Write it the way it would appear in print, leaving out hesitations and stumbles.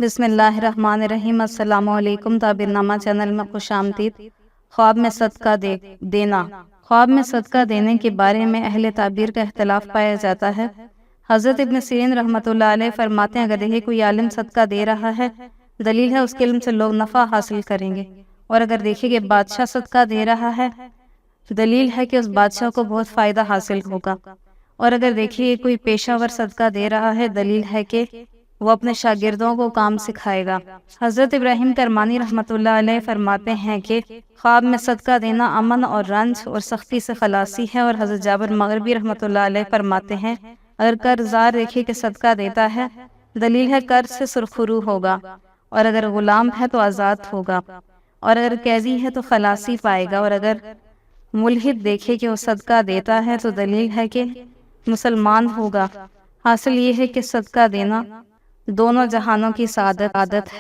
بسم اللہ الرحمن الرحیم۔ السلام علیکم۔ تعبیرنامہ چینل میں خوش آمدید۔ خواب میں صدقہ دینا۔ خواب میں صدقہ دینے کے بارے میں اہل تعبیر کا اختلاف پایا جاتا ہے۔ حضرت ابن سیرین رحمۃ اللہ علیہ فرماتے ہیں، اگر دیکھے کوئی عالم صدقہ دے رہا ہے، دلیل ہے اس کے علم سے لوگ نفع حاصل کریں گے، اور اگر دیکھے کہ بادشاہ صدقہ دے رہا ہے، دلیل ہے کہ اس بادشاہ کو بہت فائدہ حاصل ہوگا، اور اگر دیکھیے کوئی پیشہ ور صدقہ دے رہا ہے، دلیل ہے کہ وہ اپنے شاگردوں کو کام سکھائے گا۔ حضرت ابراہیم کرمانی رحمۃ اللہ علیہ فرماتے ہیں کہ خواب میں صدقہ دینا امن اور رنج اور سختی سے خلاصی ہے، اور حضرت جابر مغربی رحمۃ اللہ علیہ فرماتے ہیں، اگر قرضدار دیکھے کہ صدقہ دیتا ہے، دلیل ہے قرض سے سرخرو ہوگا، اور اگر غلام ہے تو آزاد ہوگا، اور اگر قیدی ہے تو خلاصی پائے گا، اور اگر ملحد دیکھے کہ وہ صدقہ دیتا ہے تو دلیل ہے کہ مسلمان ہوگا۔ حاصل یہ ہے کہ صدقہ دینا دونوں جہانوں کی سعادت ہے۔